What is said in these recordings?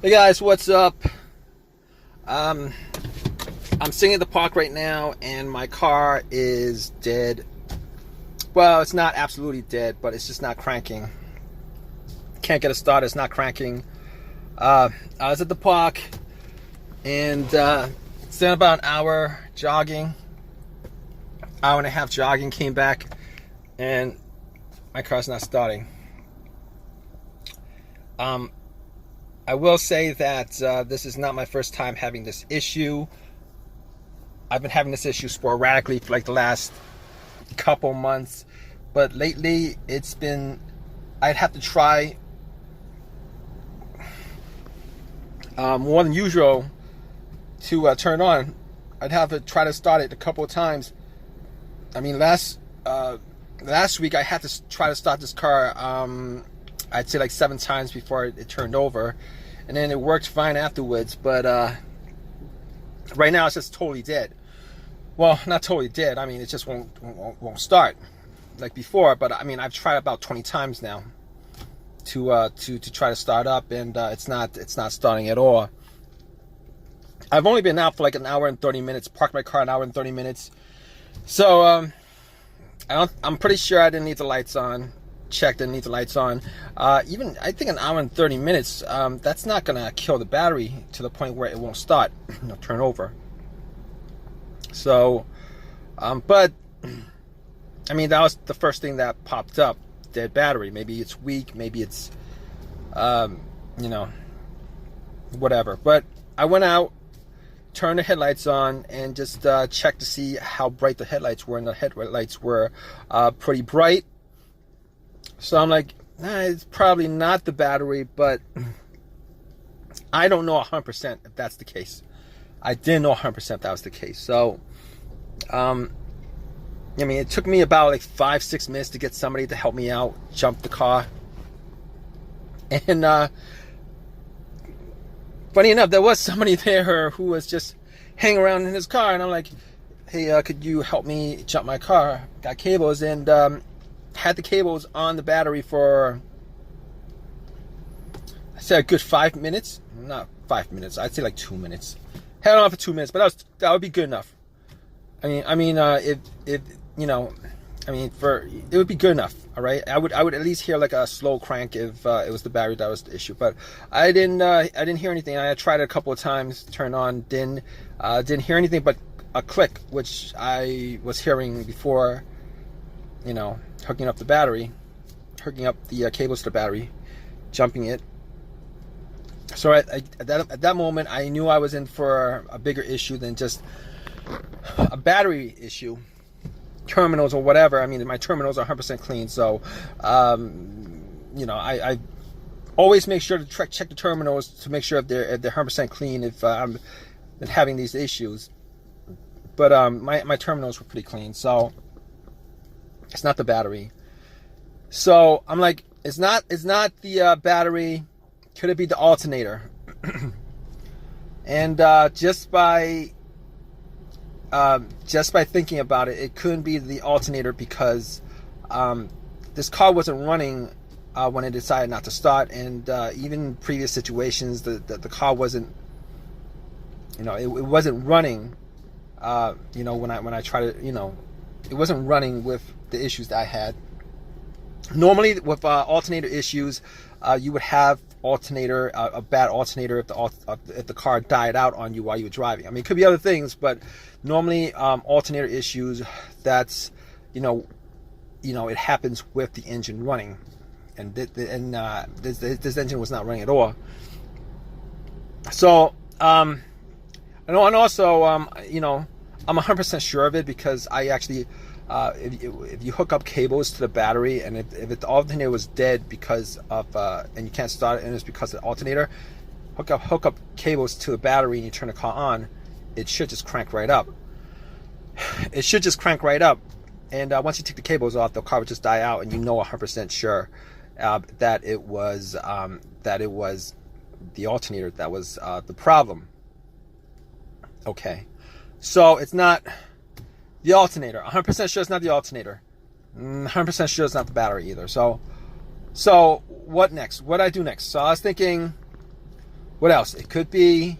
Hey guys, what's up? Um, I'm sitting at the park right now, and my car is dead. Well, it's not absolutely dead, but it's just not cranking. Can't get it started. It's not cranking. I was at the park, and spent about an hour jogging, hour and a half jogging. Came back, and my car's not starting. I will say that this is not my first time having this issue. I've been having this issue sporadically for like the last couple months, but lately it's been, I'd have to try more than usual to turn on. I'd have to try to start it a couple of times. I mean, last week I had to try to start this car I'd say like 7 times before it turned over, and then it worked fine afterwards. But right now it's just totally dead. Well, not totally dead. I mean, it just won't start like before. But I mean, I've tried about 20 times now to try to start up, and it's not starting at all. I've only been out for like an hour and 30 minutes. Parked my car an hour and 30 minutes. So I'm pretty sure I didn't need the lights on. Checked, didn't need the lights on. Even I think an hour and 30 minutes, that's not gonna kill the battery to the point where it won't start, turn over. So but I mean, that was the first thing that popped up. Dead battery. Maybe it's weak, maybe it's whatever. But I went out, turned the headlights on, and just checked to see how bright the headlights were, and the headlights were pretty bright. So I'm like, it's probably not the battery, but I don't know 100% if that's the case. I didn't know 100% that was the case. So, I mean, it took me about like 5-6 minutes to get somebody to help me out, jump the car. And funny enough, there was somebody there who was just hanging around in his car, and I'm like, hey, could you help me jump my car? Got cables, and had the cables on the battery for, I said, a good 5 minutes. Not 5 minutes. I'd say like 2 minutes. Had it on for 2 minutes, but that would be good enough. I mean, if it would be good enough. All right. I would at least hear like a slow crank if it was the battery that was the issue. But I didn't hear anything. I tried it a couple of times. Turned on. Didn't hear anything but a click, which I was hearing before. Hooking up the battery, hooking up the cables to the battery, jumping it. So at that moment, I knew I was in for a bigger issue than just a battery issue, terminals or whatever. I mean, my terminals are 100% clean, so I always make sure to check the terminals to make sure if they're 100% clean if I'm having these issues. But my terminals were pretty clean, so it's not the battery. So I'm like, it's not the battery. Could it be the alternator? And just by thinking about it, it couldn't be the alternator, because this car wasn't running when it decided not to start, and even in previous situations, the car wasn't, it wasn't running. When I try to, it wasn't running with the issues that I had. Normally with alternator issues, you would have a bad alternator if the car died out on you while you were driving. I mean, it could be other things, but normally alternator issues, that's it happens with the engine running, and this engine was not running at all. So and also I'm 100% sure of it, because I actually if you hook up cables to the battery, and if the alternator was dead because of and you can't start it, and it's because of the alternator, hook up cables to the battery and you turn the car on, it should just crank right up. It should just crank right up. And once you take the cables off, the car would just die out, and 100% sure that it was the alternator that was the problem. Okay, so it's not the alternator. 100% sure it's not the alternator. 100% sure it's not the battery either. So what next? What do I do next? So I was thinking, What else? It could be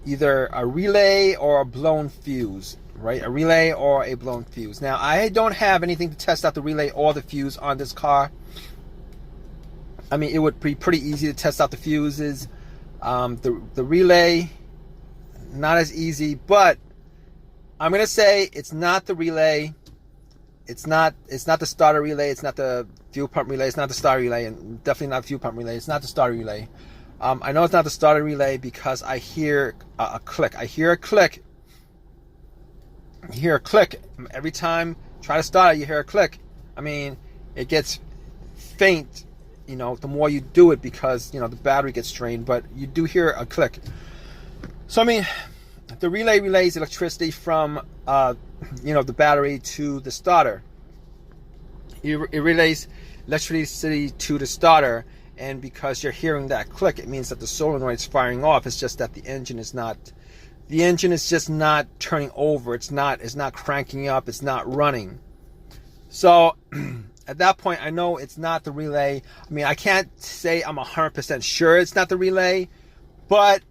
either a relay or a blown fuse, right? A relay or a blown fuse. Now, I don't have anything to test out the relay or the fuse on this car. I mean, it would be pretty easy to test out the fuses. The relay, not as easy, but I'm gonna say it's not the relay. It's not the starter relay. It's not the fuel pump relay. It's not the starter relay, and definitely not the fuel pump relay. It's not the starter relay. I know it's not the starter relay because I hear a click. I hear a click. You hear a click every time. Try to start it. You hear a click. I mean, it gets faint. You know, the more you do it, because the battery gets strained. But you do hear a click. So I mean, the relay relays electricity from the battery to the starter. It relays electricity to the starter, and because you're hearing that click, it means that the solenoid is firing off. It's just that the engine is just not turning over. It's not cranking up. It's not running. So at that point, I know it's not the relay. I mean, I can't say I'm 100% sure it's not the relay, but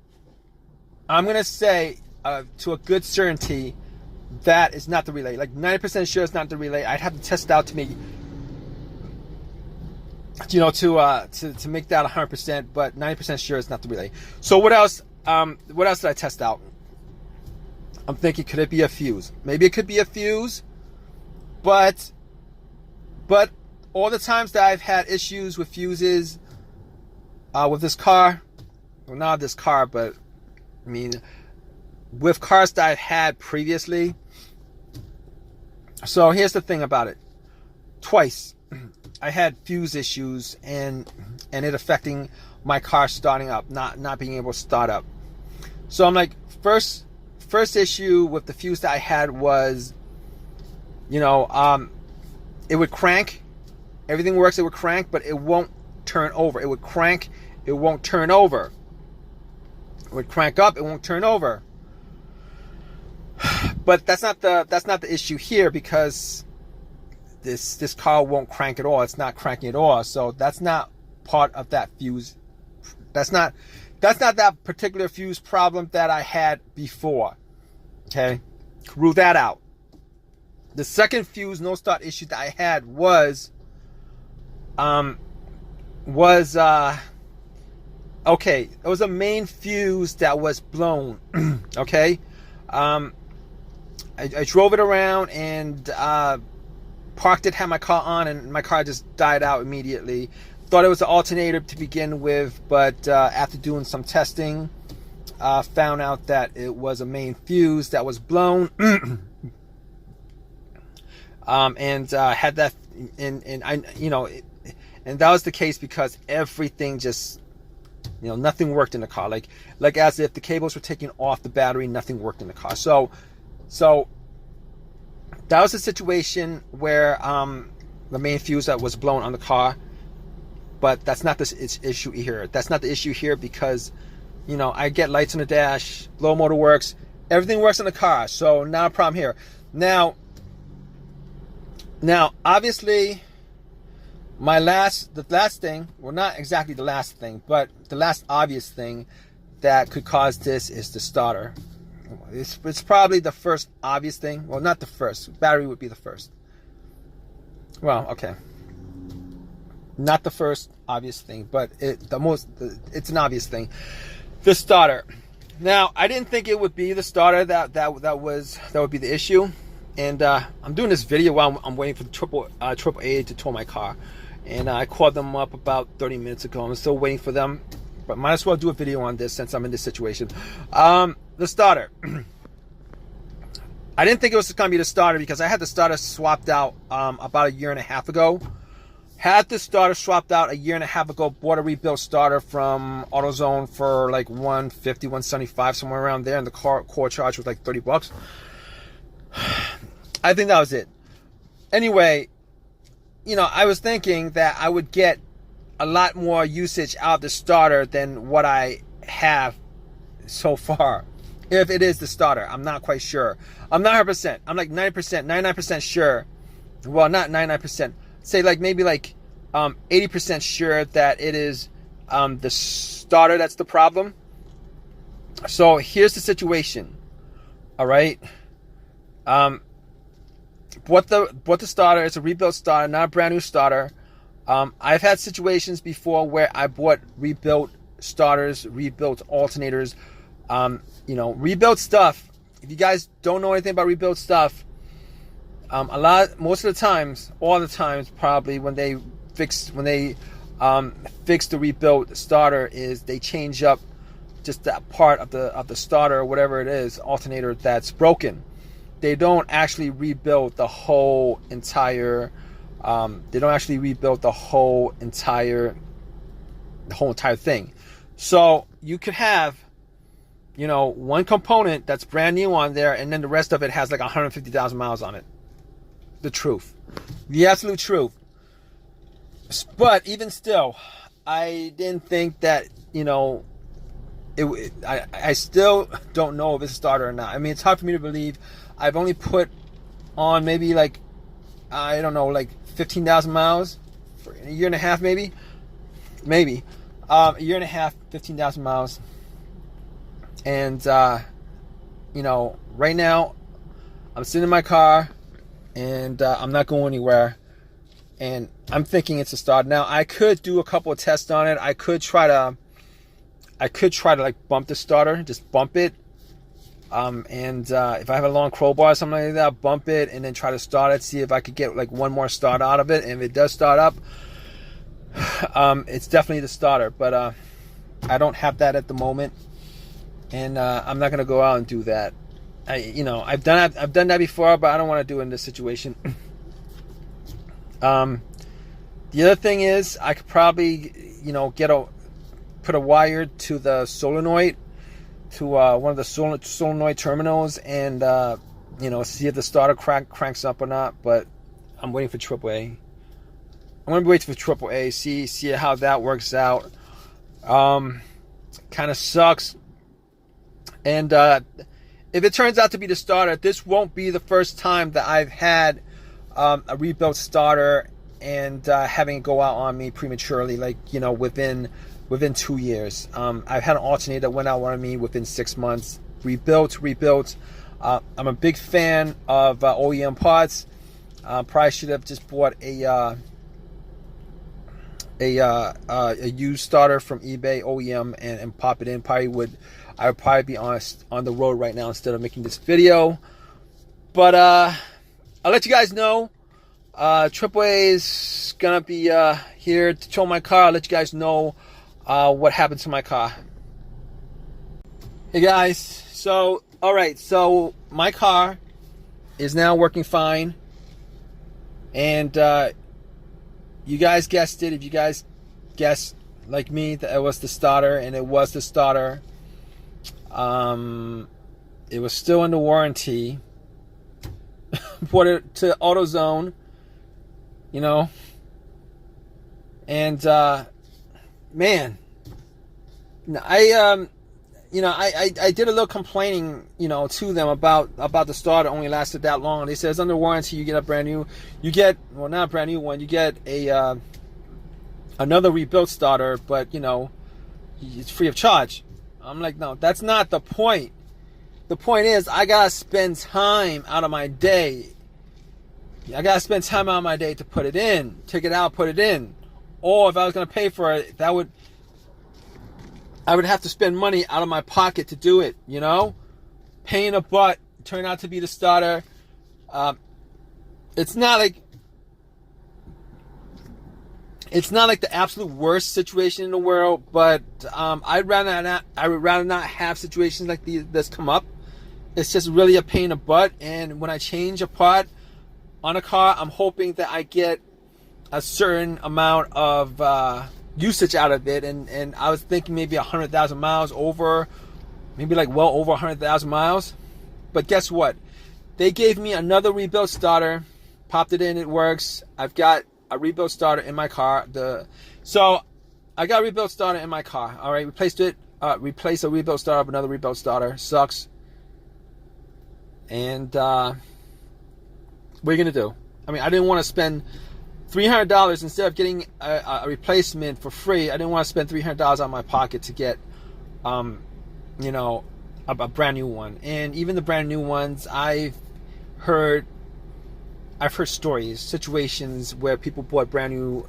I'm gonna say to a good certainty that it's not the relay. Like 90% sure it's not the relay. I'd have to test it out to make, to make that 100%, but 90% sure it's not the relay. So what else? What else did I test out? I'm thinking, could it be a fuse? Maybe it could be a fuse, but all the times that I've had issues with fuses with this car, well, not this car, but I mean, with cars that I've had previously. So here's the thing about it. Twice I had fuse issues and it affecting my car starting up, not being able to start up. So I'm like, first issue with the fuse that I had was, it would crank. Everything works, it would crank, but it won't turn over. It would crank, it won't turn over. It would crank up, it won't turn over. But that's not the issue here, because this car won't crank at all. It's not cranking at all. So that's not part of that fuse. That's not that particular fuse problem that I had before. Okay, rule that out. The second fuse no start issue that I had was okay, it was a main fuse that was blown. Okay, I drove it around and parked it, had my car on, and my car just died out immediately. Thought it was an alternator to begin with, but after doing some testing, found out that it was a main fuse that was blown. And had that, and that was the case because everything just, nothing worked in the car. Like as if the cables were taken off the battery, nothing worked in the car. So that was a situation where the main fuse that was blown on the car. But that's not the issue here. That's not the issue here because, I get lights on the dash, low motor works, everything works in the car. So not a problem here. Now, obviously, the last thing, well, not exactly the last thing, but the last obvious thing that could cause this is the starter. It's probably the first obvious thing. Well, not the first. Battery would be the first. Well, okay. Not the first obvious thing, but it's an obvious thing. The starter. Now, I didn't think it would be the starter that would be the issue. And I'm doing this video while I'm waiting for the AAA to tow my car. And I called them up about 30 minutes ago. I'm still waiting for them, but might as well do a video on this since I'm in this situation. The starter. I didn't think it was going to be the starter because I had the starter swapped out about 1.5 years ago. Had the starter swapped out 1.5 years ago. Bought a rebuilt starter from AutoZone for like $150, $175, somewhere around there. And the core charge was like $30. I think that was it. Anyway, I was thinking that I would get a lot more usage out of the starter than what I have so far. If it is the starter, I'm not quite sure. I'm not 100%. I'm like 90%, 99% sure. Well, not 99%. Say like maybe like 80% sure that it is the starter that's the problem. So here's the situation. All right. What the starter is a rebuilt starter, not a brand new starter. I've had situations before where I bought rebuilt starters, rebuilt alternators, rebuilt stuff. If you guys don't know anything about rebuilt stuff, most of the times, all the times probably when they fix the rebuilt starter is they change up just that part of the starter or whatever it is, alternator that's broken. They don't actually rebuild the whole entire thing. So you could have, one component that's brand new on there, and then the rest of it has like 150,000 miles on it. The truth. The absolute truth. But even still, I didn't think that, I still don't know if it's a starter or not. I mean, it's hard for me to believe. I've only put on maybe like 15,000 miles for a year and a half, maybe a year and a half, 15,000 miles. And, right now I'm sitting in my car and I'm not going anywhere. And I'm thinking it's a starter. Now I could do a couple of tests on it. I could try to like bump the starter, just bump it. If I have a long crowbar or something like that, bump it and then try to start it, see if I could get like one more start out of it. And if it does start up, it's definitely the starter. But I don't have that at the moment, and I'm not gonna go out and do that. I've done that before, but I don't want to do it in this situation. The other thing is I could probably put a wire to the solenoid, to one of the solenoid terminals, and see if the starter cranks up or not. But I'm waiting for AAA. I'm gonna be waiting for AAA. See how that works out. Kind of sucks. And if it turns out to be the starter, this won't be the first time that I've had a rebuilt starter and having it go out on me prematurely, within 2 years. I've had an alternator that went out on me within 6 months. Rebuilt. I'm a big fan of OEM parts. Probably should have just bought a used starter from eBay OEM and pop it in. I would probably be on the road right now instead of making this video. But I'll let you guys know. AAA is gonna be here to tow my car. I'll let you guys know what happened to my car. Hey guys, so my car is now working fine, and you guys guessed it. If you guys guessed like me that it was the starter, and it was the starter, it was still under warranty. Put it to AutoZone, and man, I did a little complaining, to them about the starter only lasted that long. They said it's under warranty. You get a brand new, not a brand new one. You get another rebuilt starter, but it's free of charge. I'm like, no, that's not the point. The point is I gotta spend time out of my day. I gotta spend time out of my day to put it in, take it out, put it in. Or if I was gonna pay for it, I would have to spend money out of my pocket to do it, Pain in the butt, turned out to be the starter. It's not like the absolute worst situation in the world, but I'd rather not have situations like this come up. It's just really a pain in the butt, and when I change a part on a car, I'm hoping that I get a certain amount of usage out of it, and I was thinking maybe 100,000 miles over, maybe like well over 100,000 miles. But guess what? They gave me another rebuilt starter, popped it in, it works. I've got a rebuilt starter in my car. So I got a rebuilt starter in my car. All right, replaced a rebuilt starter with another rebuilt starter. Sucks. And what are you gonna do? I mean, I didn't want to spend $300 instead of getting a replacement for free. I didn't want to spend $300 out of my pocket to get, you know, a brand new one. And even the brand new ones, I've heard stories, situations where people bought brand new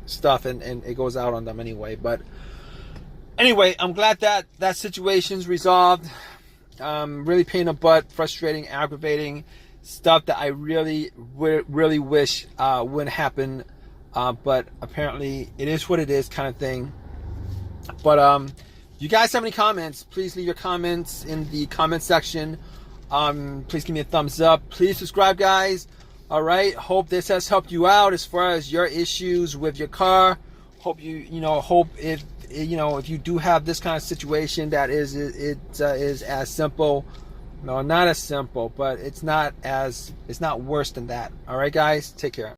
stuff and it goes out on them anyway. But anyway, I'm glad that that situation's resolved. Really pain in the butt, frustrating, aggravating stuff that I really wish wouldn't happen, but apparently it is what it is, kind of thing. But if you guys have any comments, please leave your comments in the comment section. Please give me a thumbs up. Please subscribe, guys. All right, hope this has helped you out as far as your issues with your car. Hope hope if you do have this kind of situation that is as simple. No, not as simple, but it's not worse than that. All right, guys, take care.